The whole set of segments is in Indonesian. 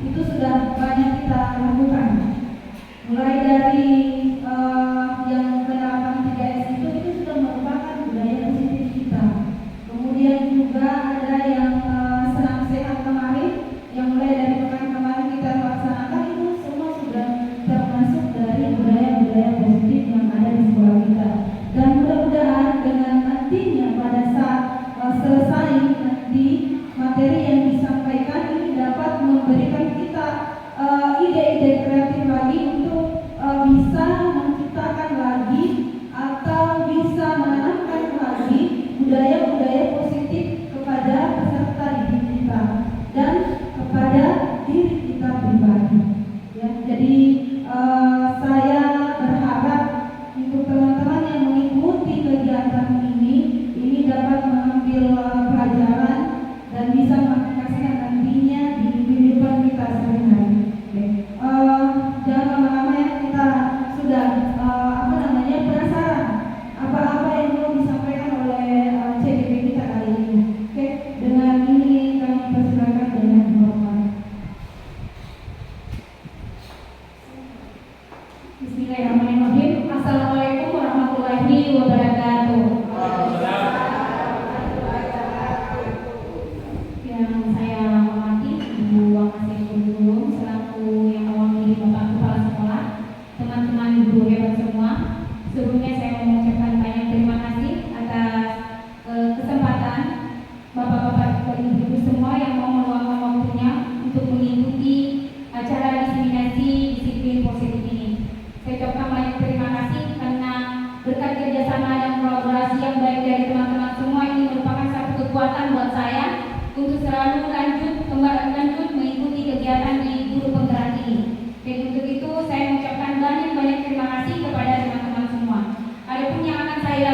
itu sudah banyak kita lakukan. Mulai dari yang penerapan 3S itu sudah merupakan budaya positif kita. Kemudian juga ada yang senam sehat kemarin, yang mulai dari pekan kemarin kita laksanakan, itu semua sudah termasuk dari budaya-budaya positif yang ada di sekolah kita. Dan mudah-mudahan dengan nantinya pada saat selesai nanti materi yang disampaikan ini dapat memberikan kita ide-ide kreatif lagi untuk bisa menciptakan lagi atau bisa menanamkan lagi budaya-budaya positif kepada peserta didik kita dan kepada diri kita pribadi. Ya, jadi saya berharap untuk teman-teman yang mengikuti kegiatan ini dapat mengambil pelajaran dan bisa mengaplikasikan nantinya di kehidupan kita sehari-hari. Jangan lama-lama ya, kita sudah penasaran apa-apa yang mau disampaikan oleh CGP kita kali ini. Oke, dengan ini kami persilakan dengan hormat. Bismillahirrahmanirrahim. Assalamualaikum warahmatullahi wabarakatuh. Yang saya hormati Ibu Wakasih Guru selaku yang mewakili Bapak Kepala Sekolah, teman-teman guru hebat semua. Sebelumnya saya mengucapkan banyak terima kasih atas kesempatan Bapak-bapak Ibu semua yang mau meluangkan waktunya untuk mengikuti acara diseminasi disiplin positif ini. Saya ucapkan banyak terima kasih karena berkat kerjasama dan kolaborasi yang baik dari teman-teman semua, ini merupakan satu kekuatan buat saya untuk selalu lanjut mengikuti kegiatan di guru penggerak ini. Dan untuk itu saya mengucapkan banyak terima kasih kepada teman-teman semua. Adapun yang akan saya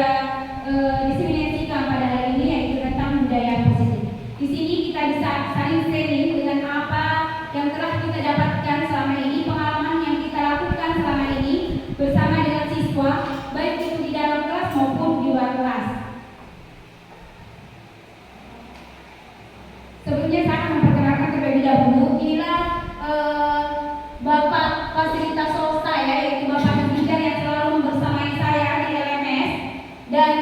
diseminasikan pada hari ini yaitu tentang budaya positif. Di sini kita bisa saling sharing dengan apa yang telah kita dapatkan selama ini, pengalaman yang kita lakukan selama ini bersama dengan siswa, baik itu di dalam kelas maupun di luar kelas. Sebelumnya saya akan memperkenalkan terlebih dahulu, inilah Bapak Fasilitas Swasta ya, yaitu Bapak Ketiga yang selalu membersamai saya di LMS, dan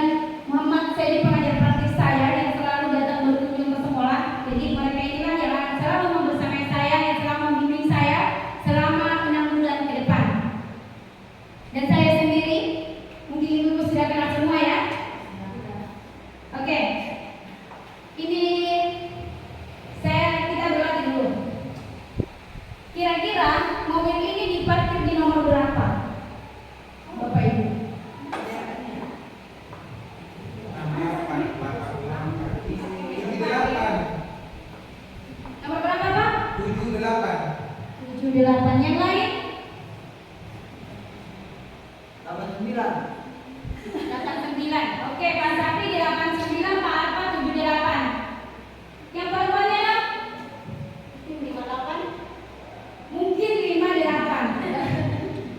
Muhammad Saidi pengajar praktis saya yang selalu datang berkunjung ke sekolah. Jadi mereka inilah yang akan selalu membersamai saya, yang selalu membimbing saya selama 6 bulan ke depan. Dan saya sendiri, mungkin Ibu sudah kenal semua ya. Oke. Ini kita berlatih dulu. Kira-kira mobil ini diparkir di nomor berapa? Bapak Ibu. Nomor berapa Pak? 78. 78. Yang lain? 89. Oke, Pak Sapri di 89, Pak Arfa 78. Yang perempuannya? 58. Mungkin 58.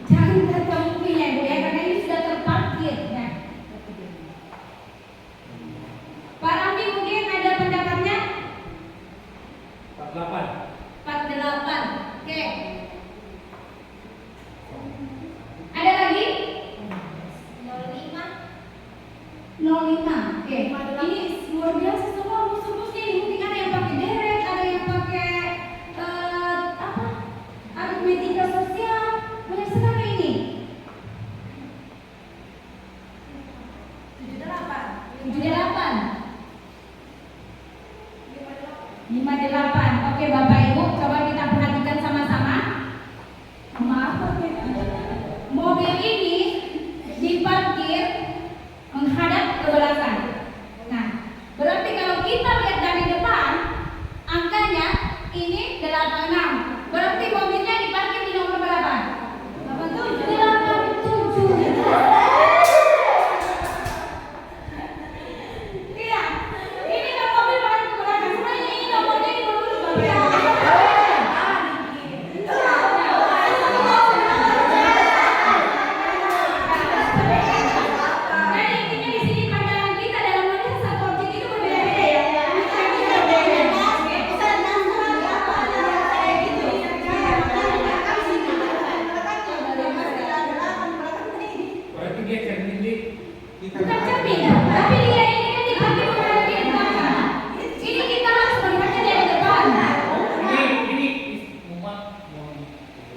Jangan tertempuhnya Ibu ya, karena ini sudah terparkir ya. Pak Ramli mungkin ada pendapatnya? 48. 48. Oke.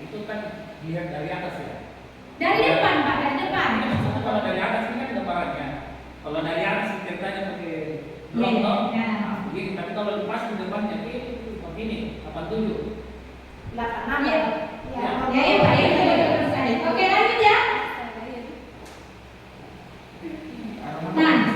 itu kan dilihat dari atas ya. Dari depan Pak, dari depan. Maksudnya kalau dari atas ini kan depannya. Kalau dari atas ceritanya pakai drone, begini. Tapi kalau pas di depannya ini begini, 87. 86 ya. Ya, Pak, ya. Oke, lanjut ya. Nah,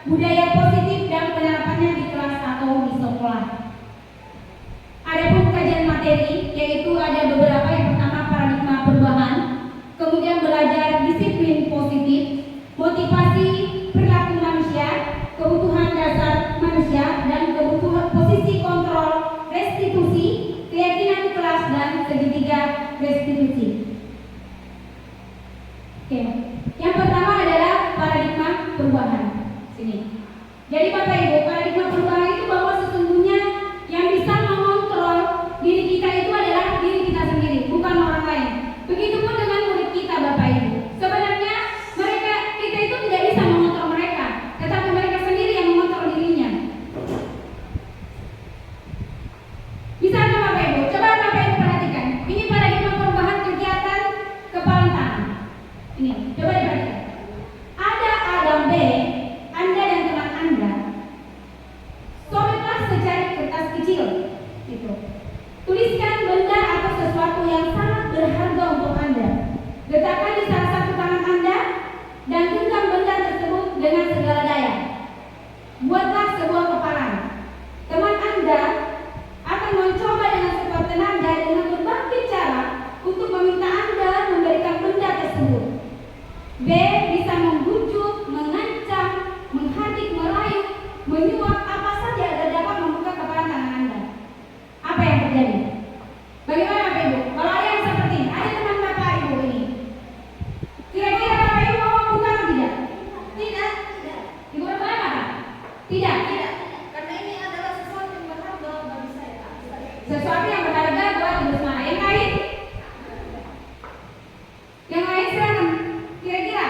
budaya positif dan penerapannya di kelas atau di sekolah. Adapun kajian materi, yaitu ada beberapa. Yang pertama, paradigma perubahan, kemudian belajar disiplin positif, motivasi perilaku manusia, kebutuhan dasar manusia, dan kebutuhan posisi kontrol restitusi, keyakinan kelas, dan segitiga restitusi. Oke. Yang pertama adalah paradigma perubahan. Sini. Jadi Bapak Ibu, paradigma perubahan itu bahwa sesungguhnya yang bisa mengontrol diri kita itu adalah diri kita sendiri, bukan orang lain. Begitupun dengan murid kita, Bapak Ibu. Sebenarnya kita itu tidak bisa mengontrol mereka, tetapi mereka sendiri yang mengontrol dirinya. Bisa nggak Bapak Ibu? Coba Bapak Ibu perhatikan. Ini paradigma perubahan kegiatan kepalan tangan. Ini, coba diperhatikan. Ada A dan B. Anda dan teman Anda sobeklah secari kertas kecil, gitu. Tuliskan benda atau sesuatu yang sangat berharga untuk Anda. Letakkan di salah satu tangan Anda dan genggam benda tersebut dengan segala daya. Buatlah sebuah kepalan. Teman Anda akan mencoba dengan sekuat tenaga dengan berbagai cara untuk meminta Anda memberikan benda tersebut. B bisa membujuk, mengancam, menghardik, merayu, menyuap, apa saja agar dapat membuka kepalan tangan Anda. Apa yang terjadi? Bagaimana Bapak Ibu? Kalau ada yang seperti ini, ada teman Bapak Ibu ini, kira-kira Bapak Ibu mau membuka atau tidak? Tidak. Ibu berapa apa? Tidak. Karena ini adalah sesuatu yang berharga bagi saya. Sesuatu yang berharga buat Ibu semua. Yang lain? Yang lain silakan. Kira-kira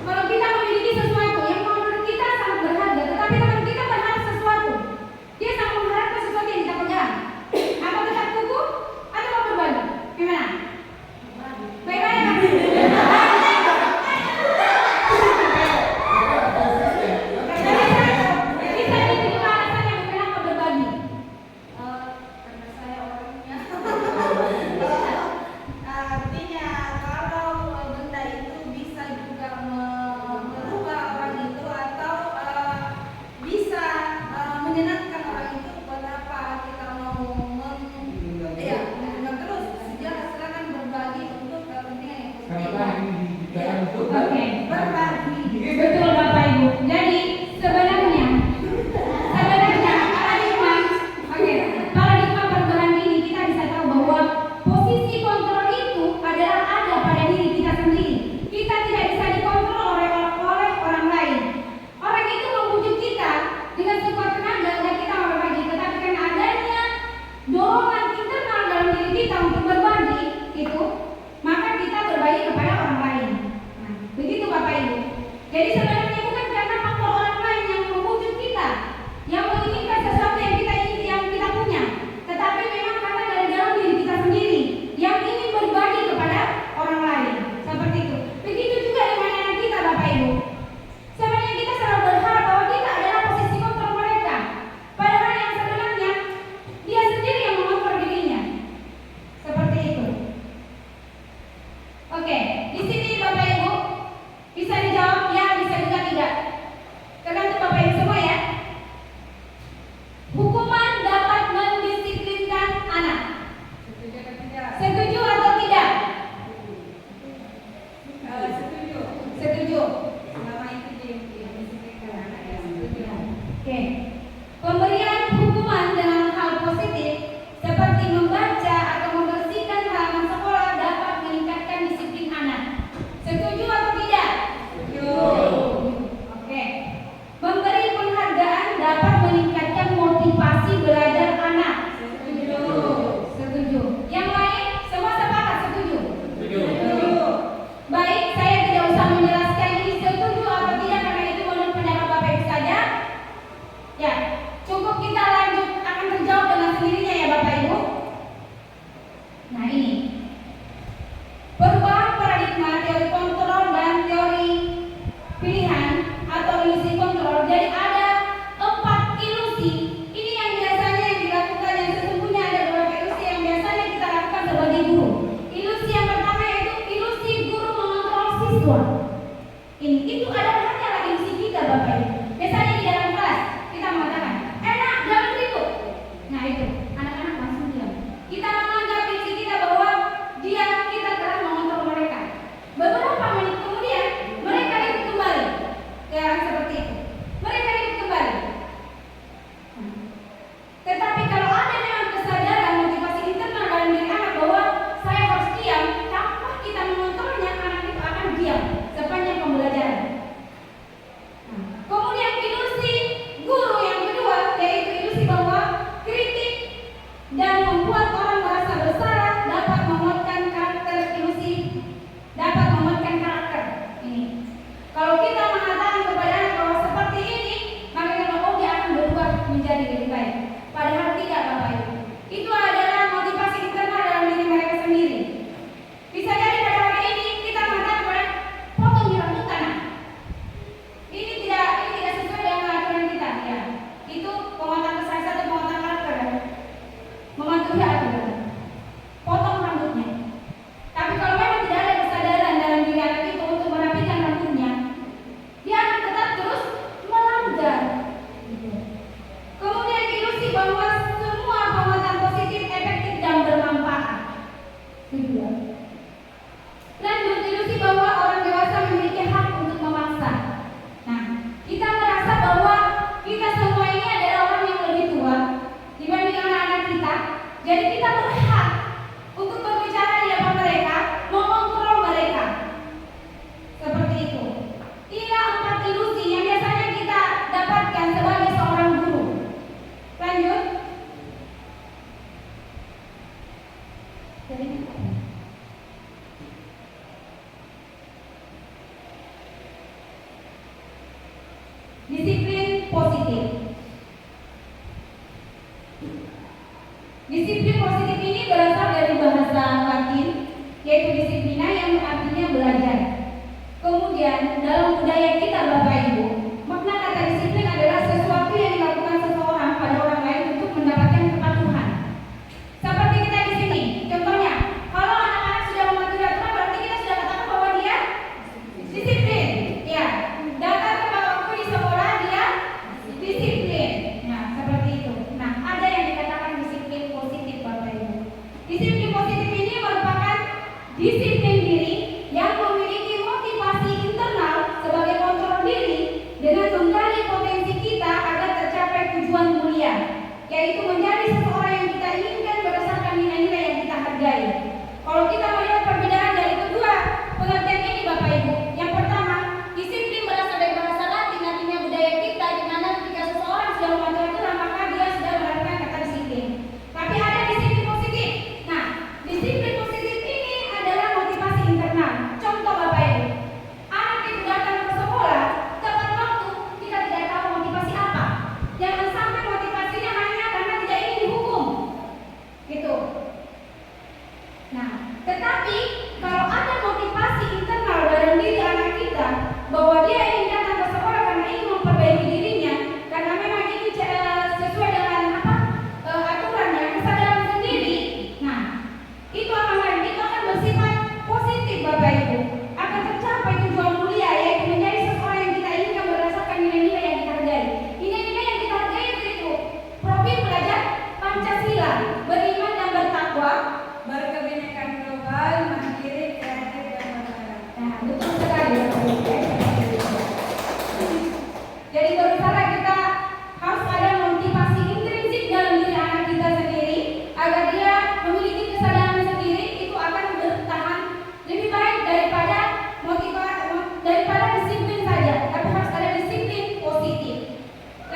kalau kita memiliki sesuatu yang menurut kita sangat berharga, tetapi teman kita berharap sesuatu, dia sangat mengharapkan sesuatu yang kita pegang. Apa tetap kuku atau mau berbagi? Gimana? Baik-baik. Bisa itu juga alasannya kenapa berbagi. Karena saya orangnya. Artinya kalau benda itu bisa juga merubah orang itu atau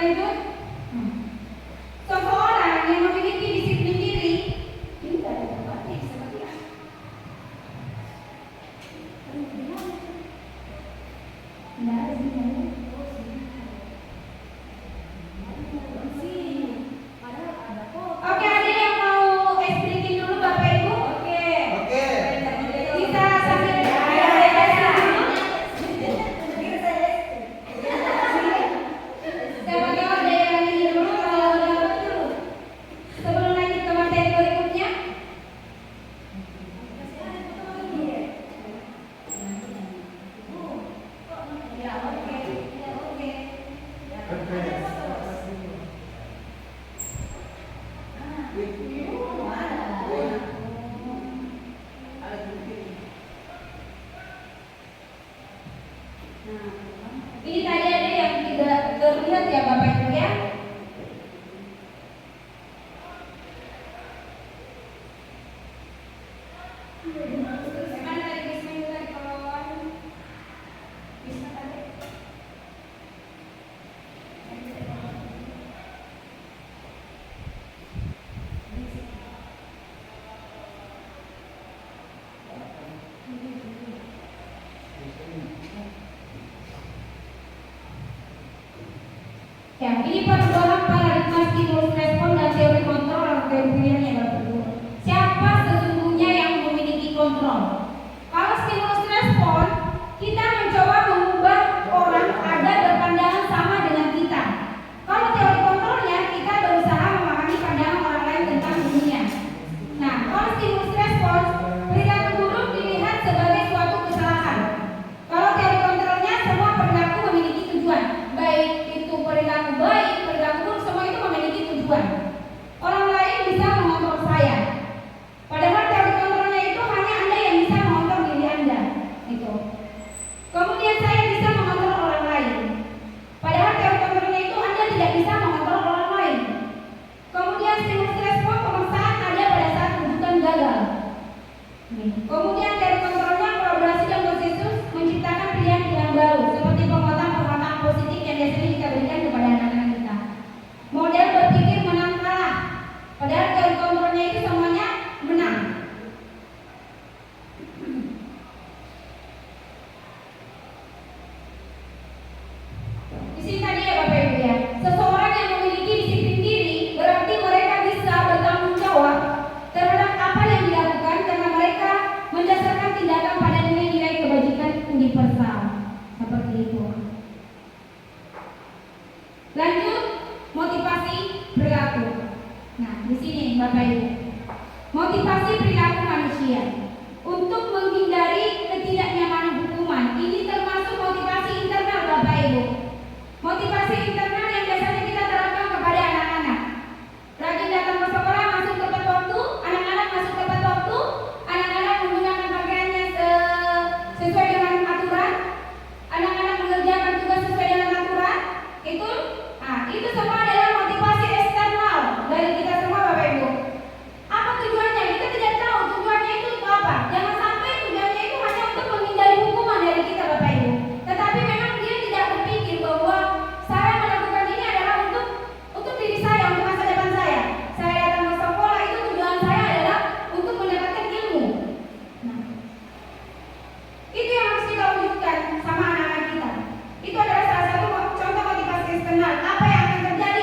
lanjut. Seseorang yang memiliki disiplin diri ini tidak ada tempatnya seperti apa? Tidak ada sih. Oke, ada yang mau explain dulu Bapak Ibu? Oke. Kita sambil saya pakai order yang ini dulu sebelum lanjut ke materi berikutnya. Ini tadi ada yang tidak terlihat ya Bapak Ibu ya. Mana tadi Bisma itu tadi kalau Bisma tadi. Ya, ini perubahan paradigma stimulus respon dan teori kontrol atau teori pilihan ya Bapak Ibu. Siapa sesungguhnya yang memiliki kontrol? Kalau stimulus respon, kita mencoba mengubah orang agar berpandangan sama dengan kita. Kalau teori kontrolnya, kita berusaha memahami pandangan orang lain tentang dunia. Nah, kalau stimulus respon, perilaku buruk dilihat sebagai suatu kesalahan. Kalau teori kontrolnya, semua perilaku memiliki tujuan, baik itu perilaku baik, perilaku buruk, semua itu memiliki tujuan. Orang lain bisa mengontrol saya. Padahal teori kontrolnya itu hanya Anda yang bisa mengontrol diri Anda. Gitu. Kemudian saya bisa mengontrol orang lain. Padahal teori kontrolnya itu Anda tidak bisa mengontrol orang lain. Kemudian stimulus respon pemaksaan ada pada saat rujukan gagal. Kemudian teori kontrolnya kolaborasi dan konsensus menciptakan pilihan-pilihan baru seperti penguatan positif yang biasanya kita berikan kepada anak-anak kita. Model berpikir menang kalah. Padahal teori kontrolnya itu semuanya menang. Di sini tadi ya Bapak Ibu ya, seseorang yang memiliki disiplin diri berarti mereka bisa bertanggung jawab terhadap apa yang dilakukan karena mereka mendasarkan tindakan pada nilai-nilai kebajikan universal. Seperti itu. Lanjut, motivasi perilaku. Nah, di sini Bapak Ibu. Motivasi perilaku manusia untuk menghindari ketidaknyamanan hukuman. Ini termasuk motivasi internal Bapak Ibu. Motivasi internal yang biasanya kita terapkan kepada anak-anak. Rajin datang ke sekolah, masuk tepat waktu, anak-anak masuk tepat waktu, anak-anak menggunakan pakaiannya sesuai dengan aturan, anak-anak mengerjakan tugas sesuai dengan aturan. Itu semua adalah motivasi eksternal dari kita semua Bapak Ibu. Apa tujuannya? Kita tidak tahu tujuannya itu apa. Jangan sampai tujuannya itu hanya untuk menghindari hukuman dari kita Bapak Ibu. Tetapi memang dia tidak berpikir bahwa saya melakukan ini adalah untuk diri saya, untuk masa depan saya. Saya datang ke sekolah itu tujuan saya adalah untuk mendapatkan ilmu. Nah, itu yang harus kita wujudkan sama anak-anak kita. Itu adalah salah satu contoh motivasi eksternal. Apa yang akan terjadi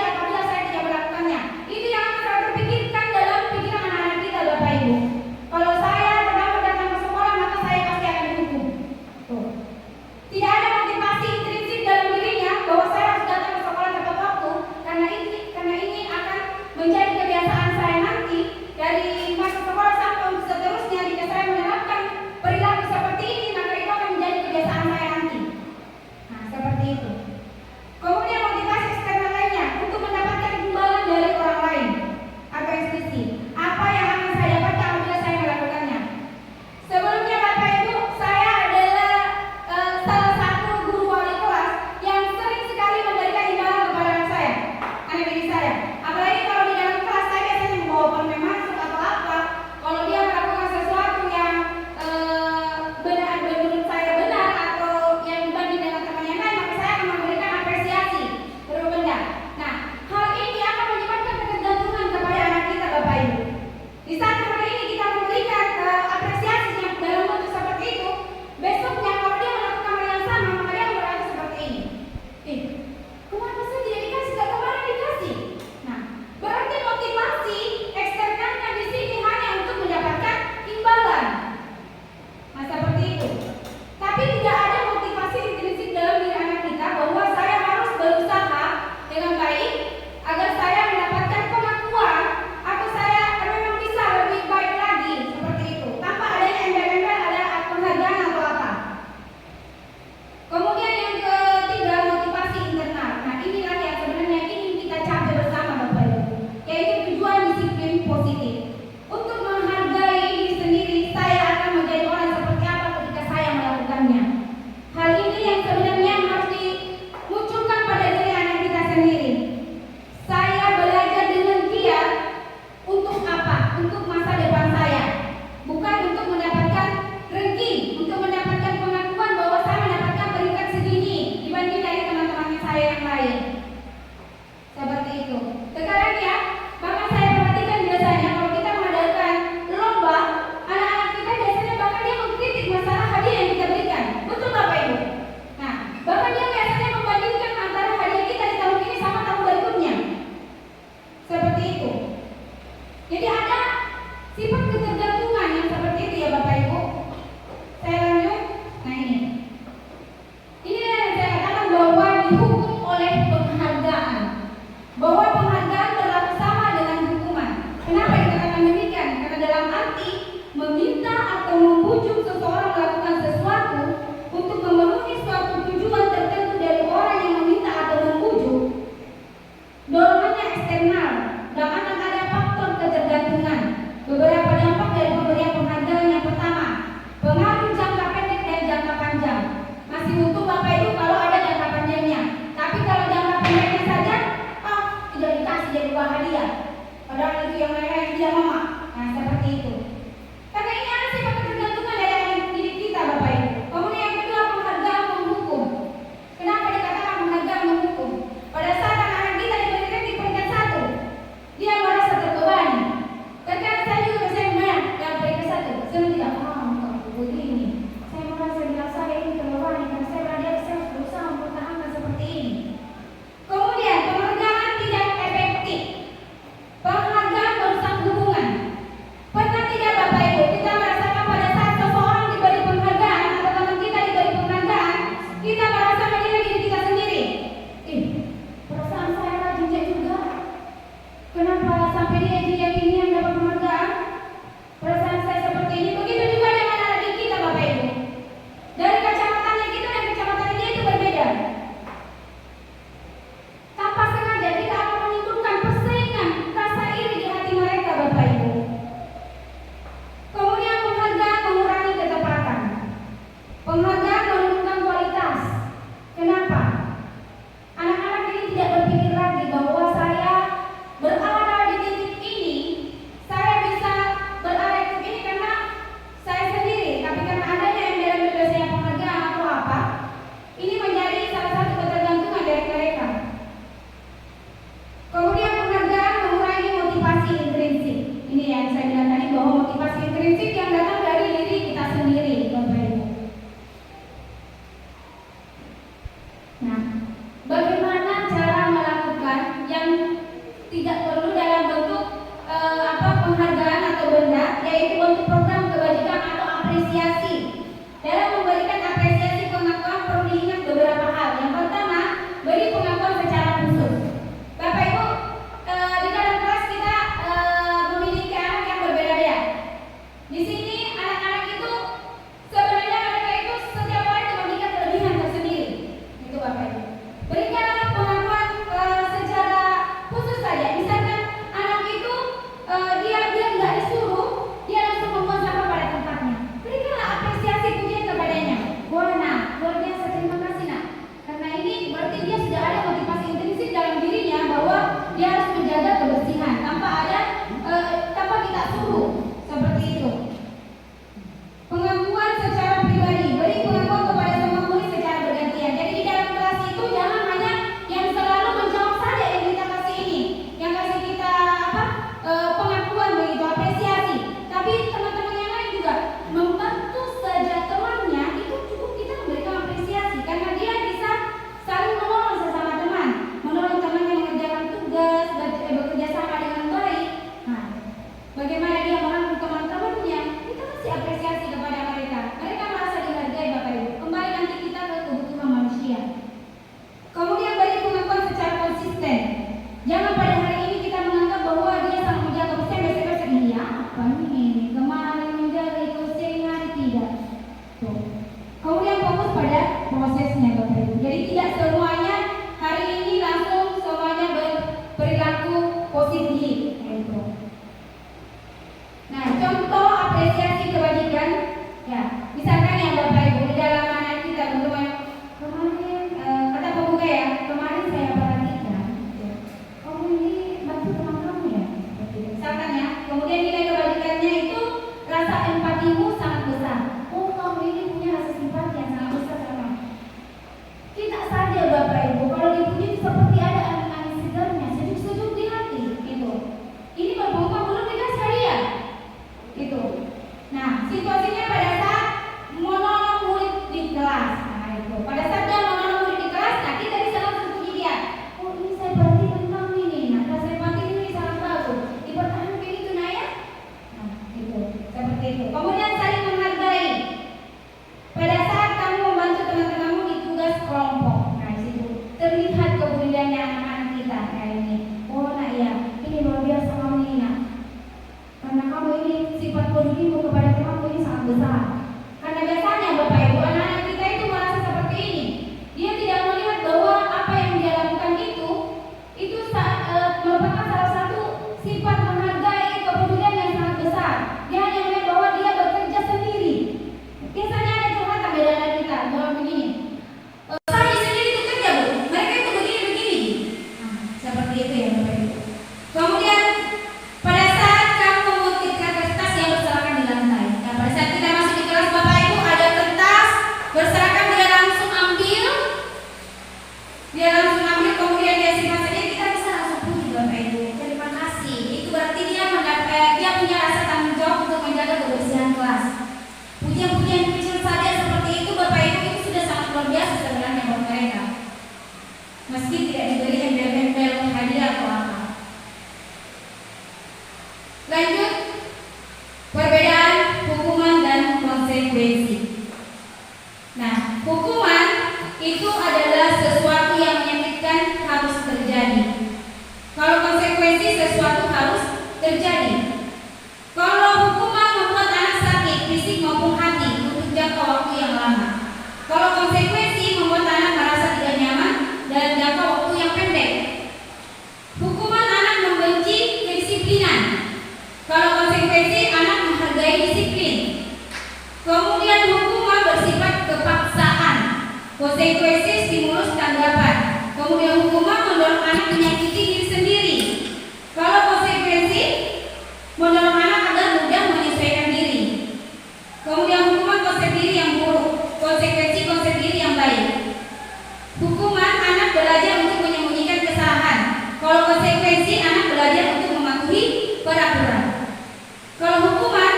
Dorongannya eksternal, dan akan ada faktor ketergantungan. Beberapa dampak dari pemberian penghargaan yang pertama, pengaruh jangka pendek dan jangka panjang. Masih untung Bapak Ibu kalau ada jangka panjangnya. Tapi kalau jangka pendeknya saja, tidak dikasih jadi buah hadiah. Padahal itu yang lain-lain dia mama. Nah seperti itu. Karena ini ada sifat ketergantungan dari diri kita Bapak Ibu. Kemudian yang kedua, penghargaan menghukum. Kenapa dikatakan penghargaan menghukum? Pada saat anak-anak kita diberikan di peringkat 1, ya Bapak Ibu. Kemudian pada saat kamu mengutipkan kertas yang berserakan di lantai, nah pada saat kita masuk di kelas Bapak Ibu ada kertas berserakan, dia langsung ambil, kemudian dia simpan saja, kita bisa langsung puji Bapak Ibu. Terima kasih. Itu berarti dia punya rasa tanggung jawab untuk menjaga kebersihan kelas. Pujian-pujian kecil saja seperti itu Bapak Ibu, itu sudah sangat luar biasa sebenarnya buat mereka. Meski tidak diberi embel-embel hadiah atau apa. Lanjut, perbedaan hukuman dan konsekuensi. Nah, hukuman itu adalah sesuatu yang menyakitkan harus terjadi. Kalau konsekuensi sesuatu harus terjadi. Kalau hukuman membuat anak sakit fisik maupun hati untuk jangka waktu yang lama. Kalau konsekuensi membuat anak merasa tidak nyaman dalam jangka waktu yang pendek. Hukuman anak membenci kedisiplinan. Kalau konsekuensi anak menghargai disiplin. Kemudian hukuman bersifat kepaksaan. Konsekuensi stimulus tanggapan. Kemudian hukuman mendorong anak menyakiti diri sendiri. Kalau konsekuensi mendorong anak agar mudah menyesuaikan diri. Kemudian hukuman konsep diri yang buruk. Konsekuensi konsep diri yang baik. Hukuman anak belajar untuk menyembunyikan kesalahan. Kalau konsekuensi anak belajar untuk mematuhi peraturan. Kalau hukuman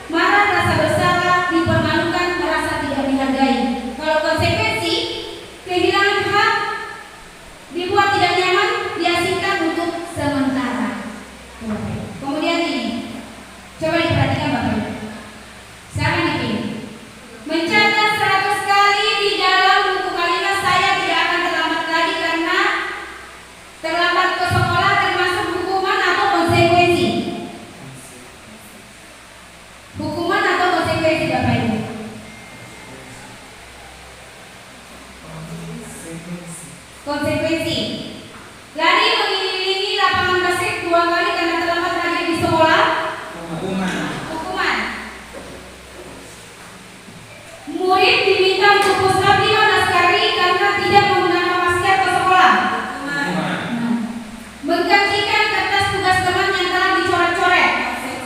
marah, rasa bersalah, dipermalukan, merasa tidak dihargai. Kalau konsekuensi kehilangan hak, dibuat tidak nyaman, diasingkan untuk sementara. Kemudian ini, coba diperhatikan Bapak Ibu. Sekarang dipilih. Mencatat 100 kali di dalam buku kalimat saya tidak akan terlambat lagi karena terlambat ke sekolah termasuk hukuman atau konsekuensi. Hukuman atau konsekuensi Bapak Ibu? Konsekuensi. Lari mengelilingi lapangan basket 2 kali karena terlambat lagi di sekolah. Hukuman. Murid diminta untuk push up 15 kali karena tidak menggunakan masker ke sekolah. Menggantikan kertas tugas teman yang telah dicoret-coret.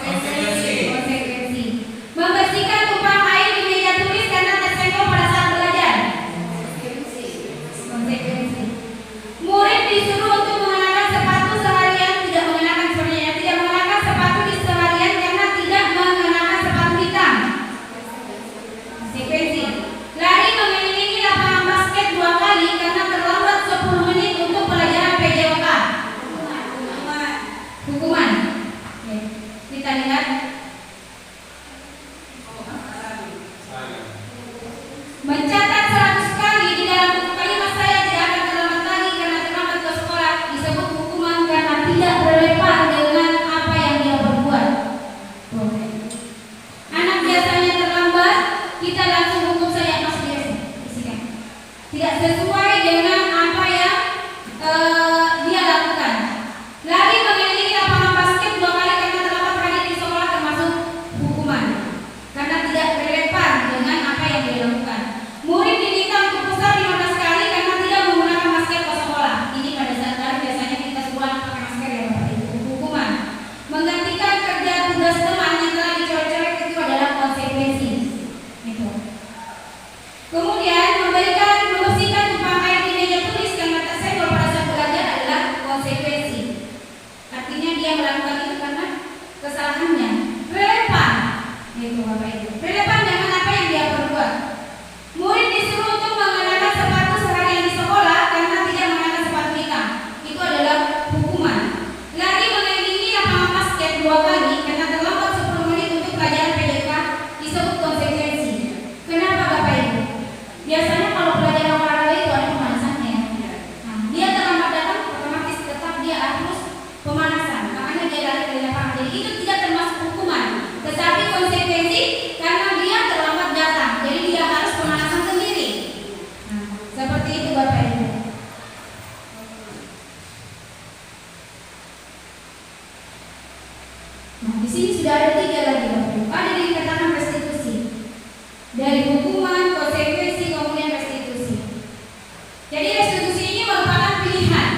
Konsekuensi. Membersihkan tumpahan air di meja tulis karena tersenggol pada saat belajar. Konsekuensi. Murid disuruh untuk mengenakan sepatu seharian, tidak mengenakan sepatu di seharian karena tidak mengenakan sepatu hitam. Konsekuensi. Lari mengelilingi lapangan basket 2 kali karena terlambat 10 menit untuk pelajaran PJWK. Hukuman. Oke. Kita lihat. Mencatat 100 kali di dalam buku kalimat saya tidak akan terlambat lagi karena terlambat ke sekolah disebut hukuman karena tidak relevan dengan apa yang dia perbuat. Anak biasanya terlambat, kita langsung hukum saja masuk biasa. Tidak sesuai dengan apa yang dia lakukan. Lari mengelilingi lapangan basket 2 kali karena terlambat hadir di sekolah termasuk hukuman karena tidak relevan dengan apa yang dia lakukan. Murid diminta untuk push up 15 kali karena tidak menggunakan masker ke sekolah. Ini pada saat lari biasanya kita sekolah pakai masker ya Bapak Ibu. Hukuman. Menggantikan kerja tugas teman yang telah dicoret-coret itu adalah konsekuensi. Itu. Kemudian membersihkan tumpahan air di meja tulis karena tersenggol pada saat belajar adalah konsekuensi. Artinya dia melakukan itu karena kesalahannya. Relevan. Itu Bapak Ibu. Relevan dengan apa yang dia perbuat. Murid disuruh untuk mengenakan sepatu seharian di sekolah karena tidak mengenakan sepatu hitam. Itu adalah hukuman. Lari mengelilingi lapangan basket 2 kali karena terlambat 10 menit untuk pelajaran PJK disebut konsekuensi. Kenapa Bapak Ibu? Biasanya kalau pelajaran olahraga itu ada pemanasannya. Nah, dia terlambat datang, otomatis tetap dia harus pemanasan. Makanya dia lari dari lapangan. Jadi itu tidak termasuk hukuman, tetapi konsekuensi karena dia terlambat datang. Jadi dia harus pemanasan sendiri. Nah, seperti itu Bapak Ibu. Nah, di sini sudah ada 3 lagi Bapak Ibu. Ada di katakan restitusi. Dari hukuman, konsekuensi, kemudian restitusi. Jadi restitusi ini merupakan pilihan.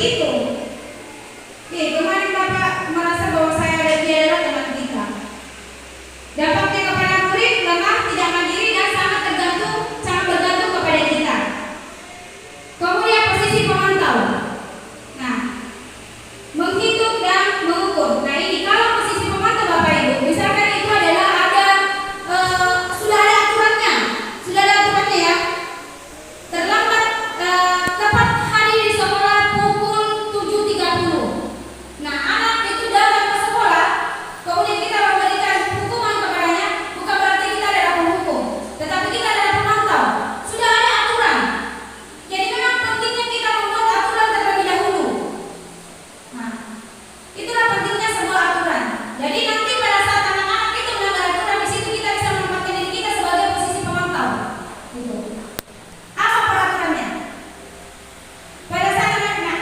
itu. Kemarin Bapak merasa bahwa dia adalah teman kita. Dampaknya kepada murid lemah, tidak mandiri dan sangat bergantung kepada kita. Kemudian posisi pemantau. Nah, menghitung dan mengukur. Nah ini kalau posisi pemantau Bapak Ibu, misalkan itu adalah sudah ada aturannya ya. Terlambat tepat hadir di sekolah pukul 7.30. Nah anak itu datang ke sekolah, kemudian kita memberikan hukuman kepadanya, bukan berarti kita adalah penghukum, tetapi kita adalah pemantau. Sudah ada aturan. Jadi memang pentingnya kita membuat aturan terlebih dahulu. Nah, itulah pentingnya sebuah aturan. Jadi nanti pada saat anak-anak itu melanggar aturan, di situ kita bisa menempatkan diri kita sebagai posisi pemantau. Gitu. Apa peraturannya? Pada saat anak-anak,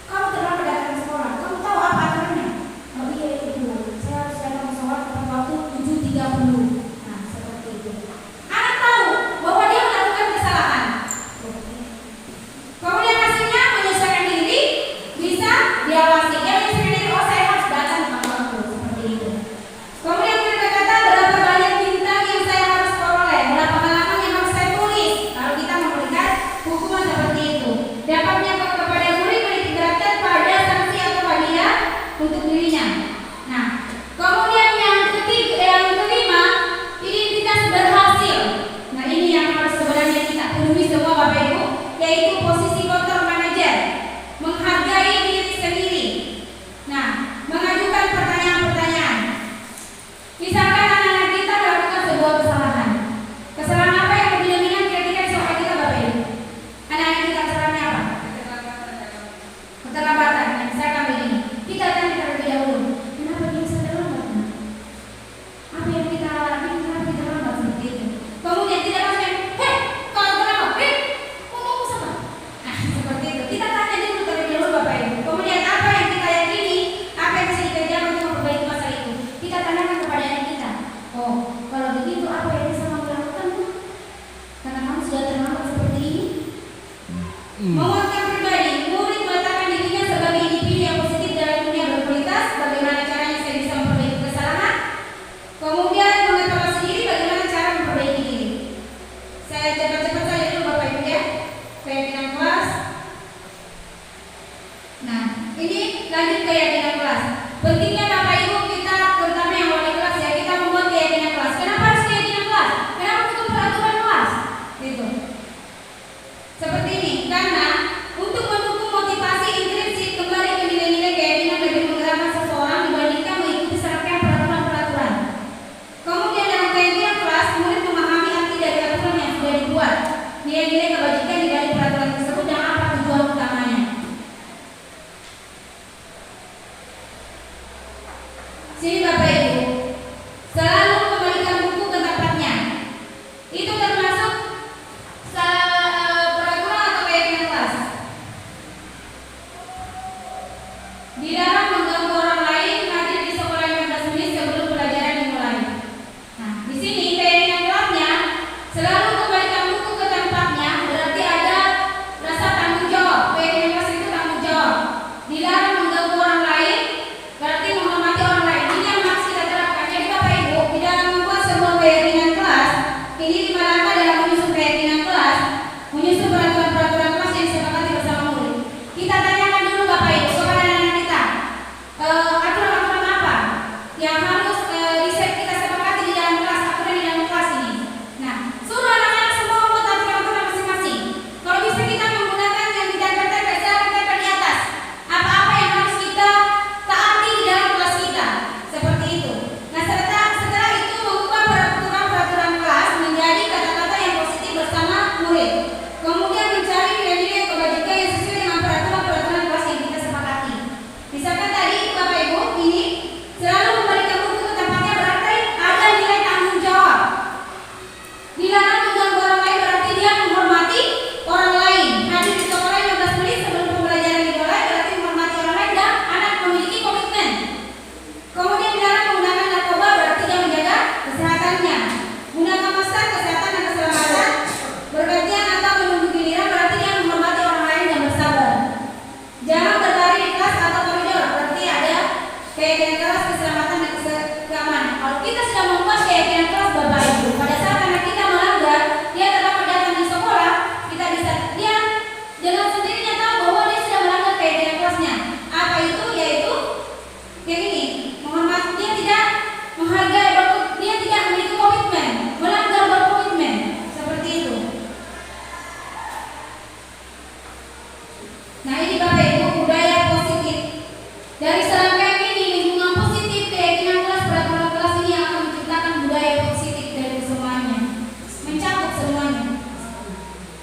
kamu terlambat datang ke sekolah, kamu tahu apa aturannya? Oh iya itu, saya harus datang ke sekolah tepat waktu 7.30. Nah seperti itu. Anak tahu bahwa dia melakukan kesalahan. Kemudian hasilnya menyesuaikan diri, bisa diawasi. Dia menyesuaikan diri, oh saya harus datang tepat waktu, seperti itu. Kemudian kita berkata berapa banyak bintang yang saya harus peroleh, berapa halaman yang harus saya tulis. Kalau kita memberikan hukuman seperti itu, dampaknya kepada murid menitikberatkan pada sanksi atau hadiah untuk dirinya. Nah, kemudian yang kelima, identitas berhasil. Nah ini yang harus sebenarnya kita penuhi semua Bapak Ibu, yaitu posisi kontrol manajer, menghargai diri sendiri. Nah, mengajukan pertanyaan-pertanyaan. Misalkan anak-anak kita melakukan sebuah kesalahan. Kesalahan apa yang lebih dominan kira-kira di sekolah kita Bapak Ibu? Anak-anak kita kesalahannya apa? Keterlambatan. Nah, misalkan begini, kita tanya terlebih dahulu, kenapa dia bisa terlambat? Apa yang kita lakukan? Kenapa kita terlambat seperti itu? Kemudian tidak langsung, kalau terlambat, ngomong sama. Nah, seperti itu. Kita tanya dulu terlebih dahulu Bapak Ibu. Kemudian apa yang kita yakini, apa yang bisa dikerjakan untuk memperbaiki masalah itu? Kita tanyakan kepada anak kita. Oh, kalau begitu apa yang bisa kamu lakukan? Karena kamu sudah terlambat seperti ini. Menguatkan pribadi, murid meletakkan dirinya sebagai individu yang positif dalam dunia berkualitas. Bagaimana caranya saya bisa memperbaiki kesalahan? Kemudian mengevaluasi diri, bagaimana cara memperbaiki diri. Saya cepat-cepat saja dulu Bapak Ibu ya. Keyakinan kelas. Nah, ini lanjut keyakinan kelas. Pentingnya Bapak Ibu kita, terutama yang wali kelas ya, kita membuat keyakinan kelas. Kenapa harus keyakinan kelas? Kenapa bukan peraturan kelas? Gitu. Seperti ini, karena untuk mendukung motivasi intrinsik kembali ke nilai-nilai keyakinan lebih menggerakkan seseorang dibandingkan mengikuti serangkaian peraturan-peraturan. Kemudian dalam keyakinan kelas, murid memahami arti dari aturan yang sudah dibuat, nilai-nilai kebajikan di balik peraturan tersebut dan apa tujuan utamanya. Sini Bapak Ibu, selalu kembalikan buku ke tempatnya. Itu termasuk peraturan atau keyakinan kelas. Dilarang mengganggu orang lain, hadir di sekolah 15 menit sebelum pelajaran dimulai. Nah, di sini keyakinan kelasnya selalu kembalikan buku ke tempatnya, berarti ada rasa tanggung jawab. Keyakinan kelas itu tanggung jawab. Dilarang mengganggu orang lain, berarti menghormati orang lain. Ini yang harus kita terapkan. Jadi Bapak Ibu, di dalam membuat sebuah keyakinan kelas, ini 5 langkah dalam menyusun keyakinan kelas, menyusun peraturan-peraturan kelas yang disepakati bersama murid. Kita tanyakan dulu Bapak Ibu kepada anak-anak kita, Nah ini Bapak Ibu budaya positif. Dari serangkaian ini lingkungan positif keyakinan kelas peraturan kelas ini akan menciptakan budaya positif dari semuanya, mencakup semuanya.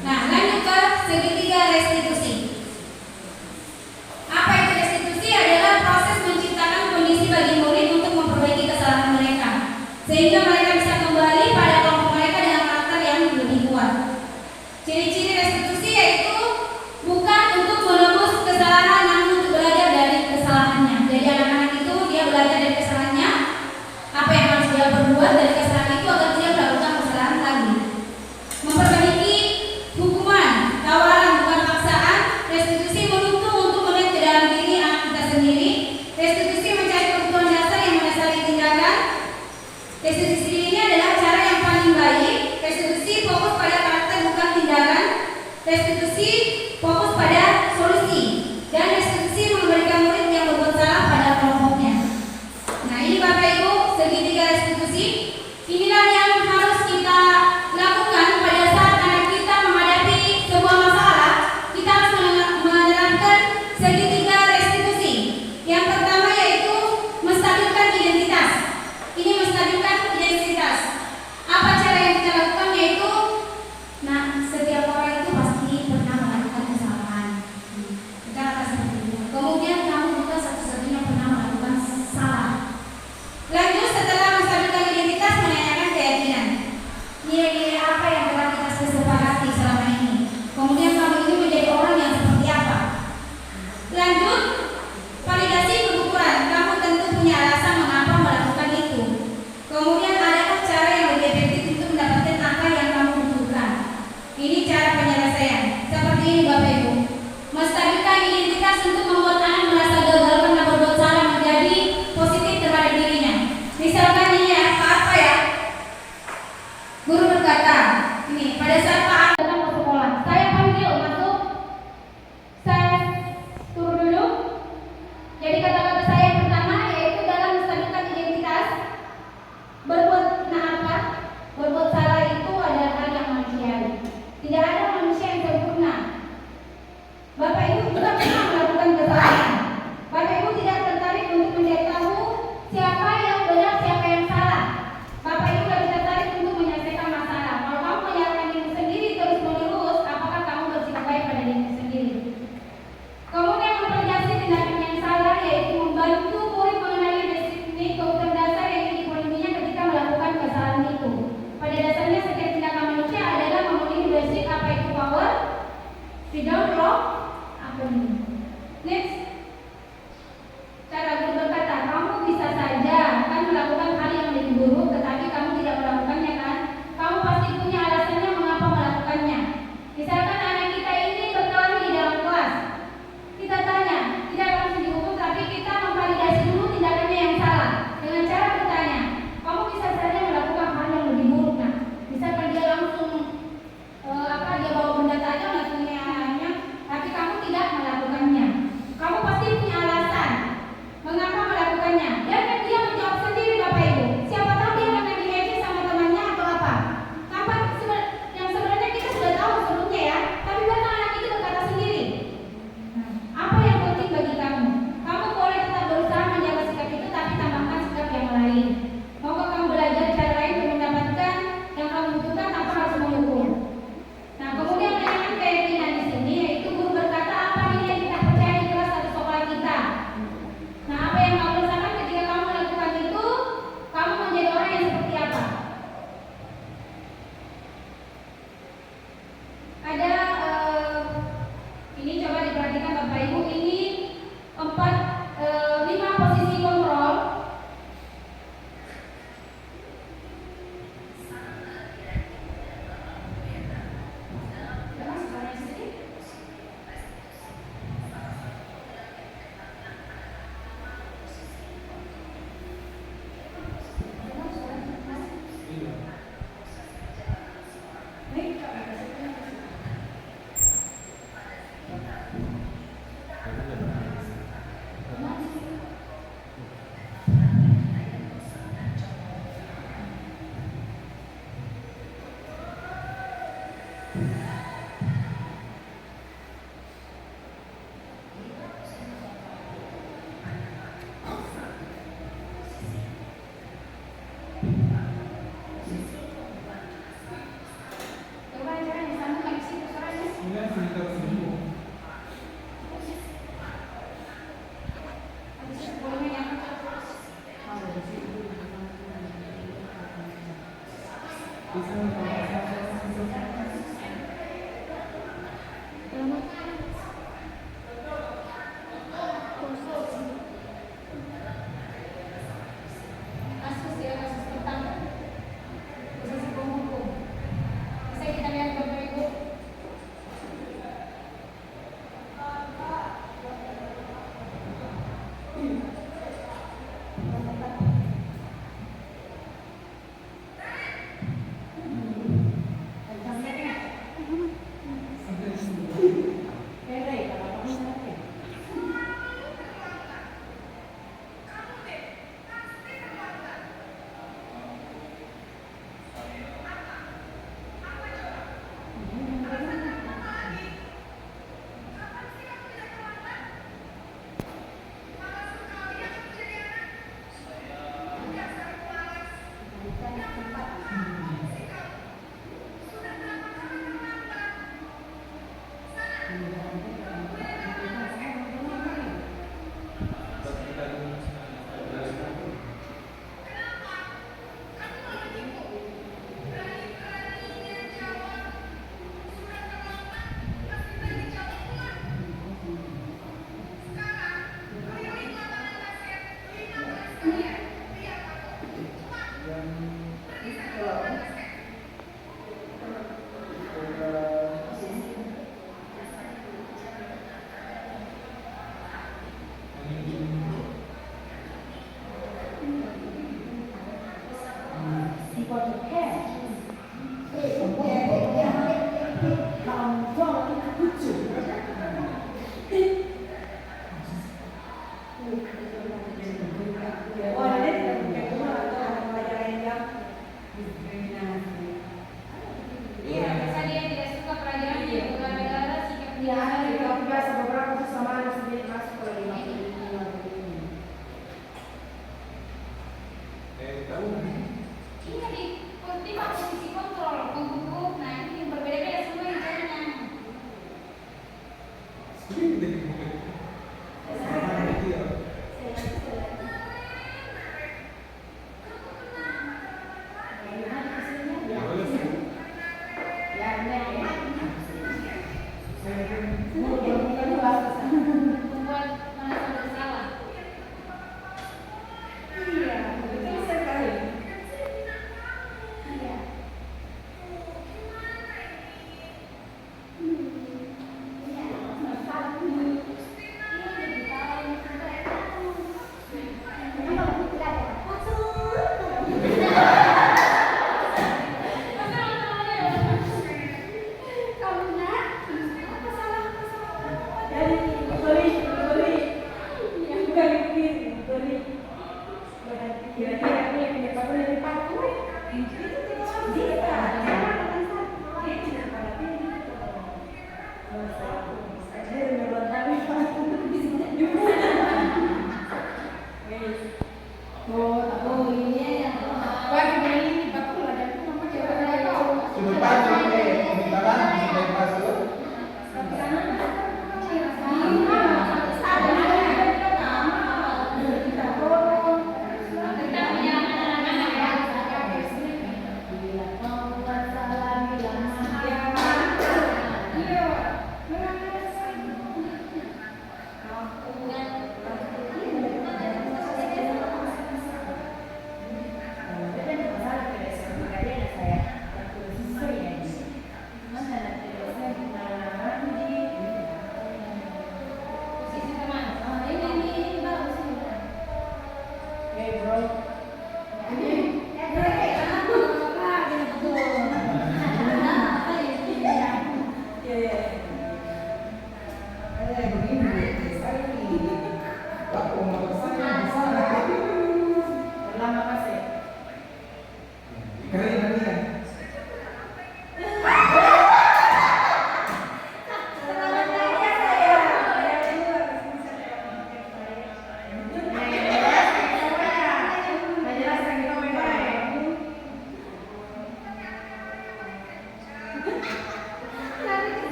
Nah lanjut ke segitiga restitusi. Apa itu restitusi? Adalah proses menciptakan kondisi bagi murid untuk memperbaiki kesalahan mereka sehingga mereka bisa kembali pada kelompok mereka dengan karakter yang lebih kuat. Ciri-ciri restitusi yaitu bukan untuk menebus kesalahan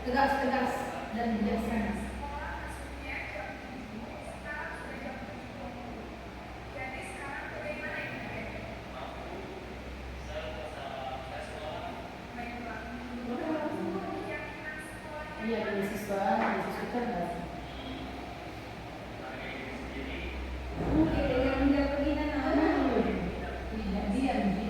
tegas dan bijaksana. Iya, dari siswa cerdas. Mungkin dengan menjaga pembinaan anak, tidak diam sih.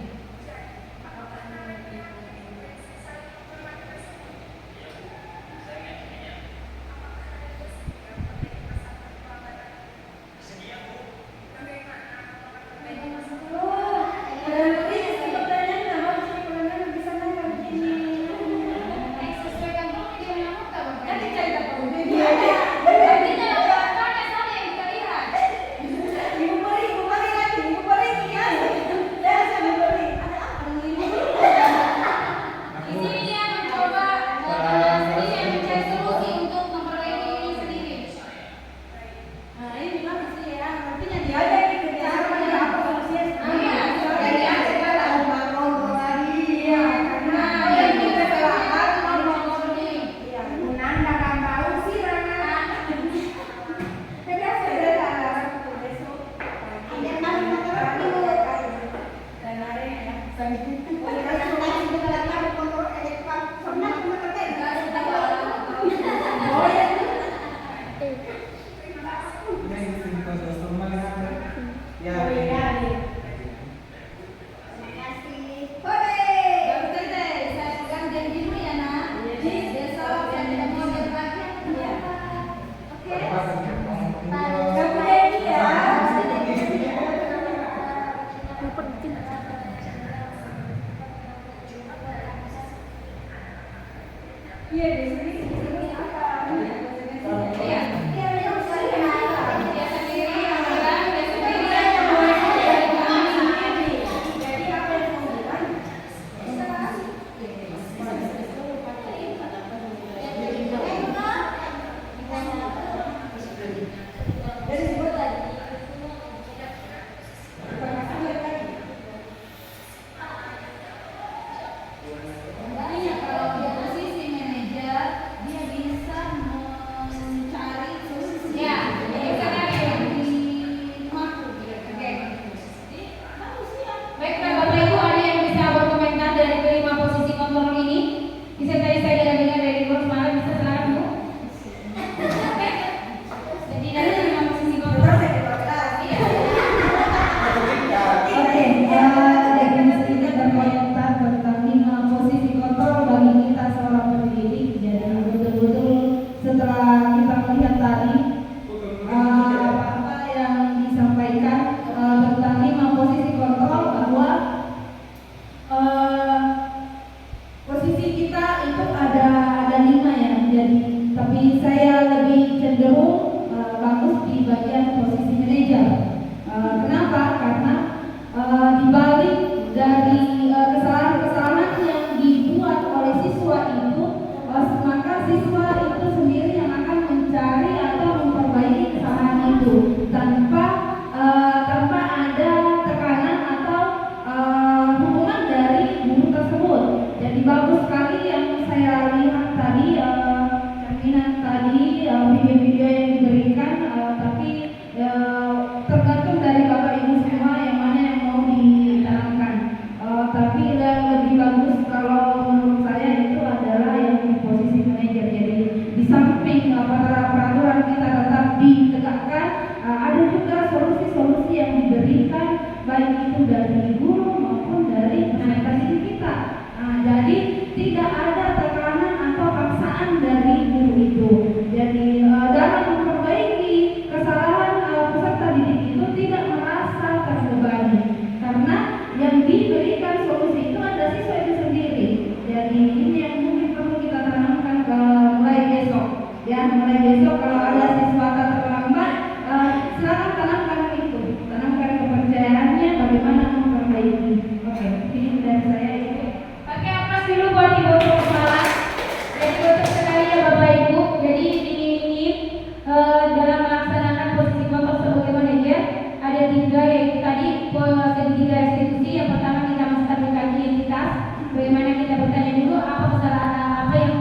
Bagaimana kita bertanya dulu apa kesalahan apa yang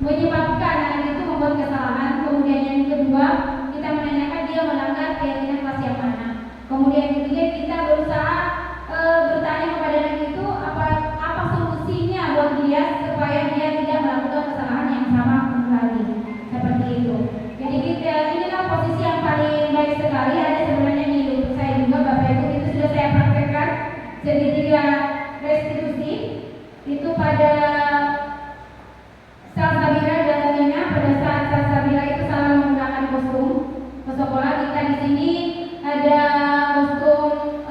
menyebabkan sekali ada sebenarnya di YouTube saya juga Bapak Ibu, itu sudah saya praktekkan segitiga restitusi itu pada Salsabila dan Nina. Pada saat Salsabila itu salah menggunakan kostum ke sekolah, kita di sini ada kostum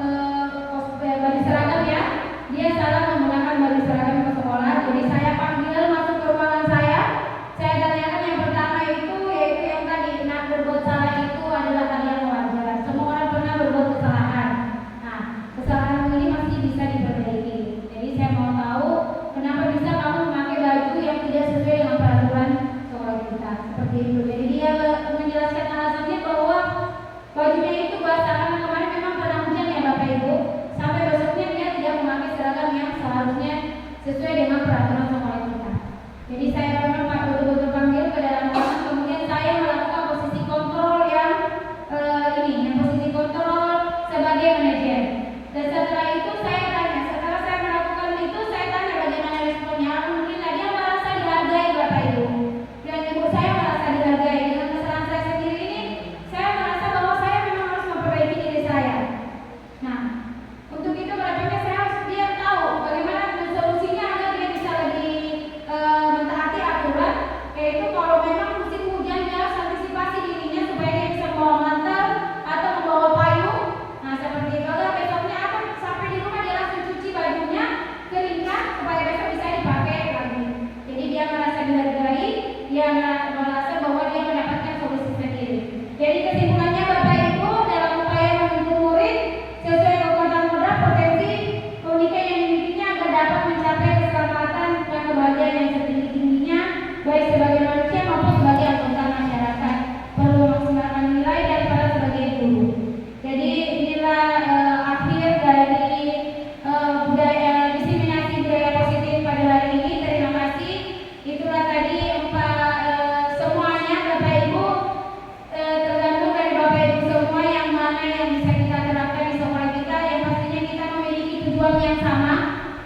baju seragam ya, dia salah menggunakan baju seragam ke sekolah. Jadi saya panggil masuk ke ruangan saya tanyakan yang pertama itu yaitu yang tadi, nah berbuat salah itu adalah hal yang wajar, semua orang pernah berbuat kesalahan. Nah kesalahan ini masih bisa diperbaiki. Jadi saya mau tahu kenapa bisa kamu memakai baju yang tidak sesuai dengan peraturan sekolah kita, seperti itu. Jadi dia menjelaskan alasannya bahwa bajunya itu basah karena kemarin memang pernah hujan ya Bapak Ibu, sampai besoknya dia tidak memakai seragam yang seharusnya sesuai dengan peraturan sekolah kita. Jadi saya memang betul-betul panggil ke dalam ruangan, kemudian saya melakukan posisi kontrol yang yang posisi kontrol sebagai manajer. Dan setelah itu saya tanya, setelah saya melakukan itu saya tanya bagaimana responnya. Alhamdulillah dia merasa dihargai Bapak Ibu, dan ibu saya merasa dihargai. Dengan kesalahan saya sendiri ini, saya merasa bahwa saya memang harus memperbaiki diri saya. Nah, untuk itu berarti saya harus dia tahu bagaimana solusinya agar dia bisa lebih mentaati aturan, yaitu kalau memang musim hujan dia harus antisipasi dirinya supaya dia bisa membawa mantel atau membawa payung. Nah seperti itu, agar besoknya akan sampai di rumah dia langsung cuci bajunya, keringkan supaya besok bisa dipakai lagi. Jadi dia merasa dihargai, dia merasa bahwa dia mendapatkan solusi sendiri. Jadi kesimpulannya Bapak Ibu, dalam upaya mendukung murid sesuai kekuatan modal potensi keunikan yang dimilikinya agar dapat mencapai keselamatan dan kebahagiaan yang setinggi-tingginya baik sebagai manusia maupun sebagai anggota masyarakat, perlu memaksimalkan nilai dan peran sebagai guru. Jadi inilah akhir dari diseminasi budaya positif pada hari ini. Terima kasih. Itulah tadi semuanya Bapak Ibu, tergantung dari Bapak Ibu semua yang mana yang bisa kita terapkan di sekolah kita. Yang pastinya kita memiliki tujuan yang sama,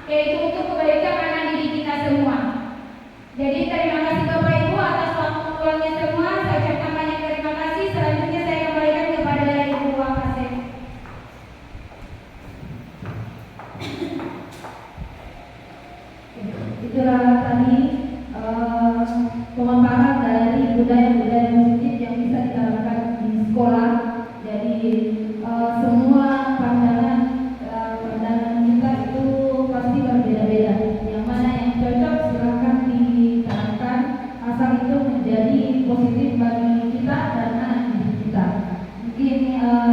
yaitu untuk kebaikan anak didik kita semua. Jadi terima kasih Bapak Ibu atas waktu luangnya semua. Saya ucapkan banyak terima kasih. Selanjutnya saya kembalikan kepada Ibu Wapasek. Itulah tadi pemaparan dari budaya-budaya positif yang bisa diterapkan di sekolah. Jadi semua pandangan kita itu pasti berbeda-beda. Yang mana yang cocok silakan diterapkan, asal itu menjadi positif bagi kita dan anak didik kita. Mungkin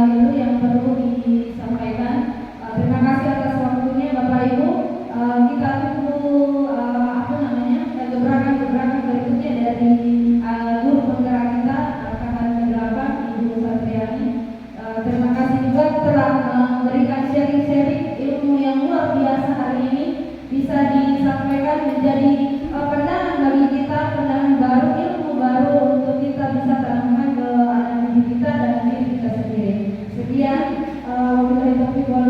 itu yang perlu disampaikan. Terima kasih atas waktunya Bapak Ibu. Kita tunggu gebrakan berikutnya dari guru penggerak kita angkatan ke-8 Ibu Satriani. Terima kasih juga telah memberikan sharing-sharing ilmu yang luar biasa hari ini, bisa disampaikan menjadi pandangan bagi kita, pandangan baru, ilmu baru untuk kita bisa tanamkan ke anak didik kita dan diri kita sendiri. Sekian, wabillahi taufiq wal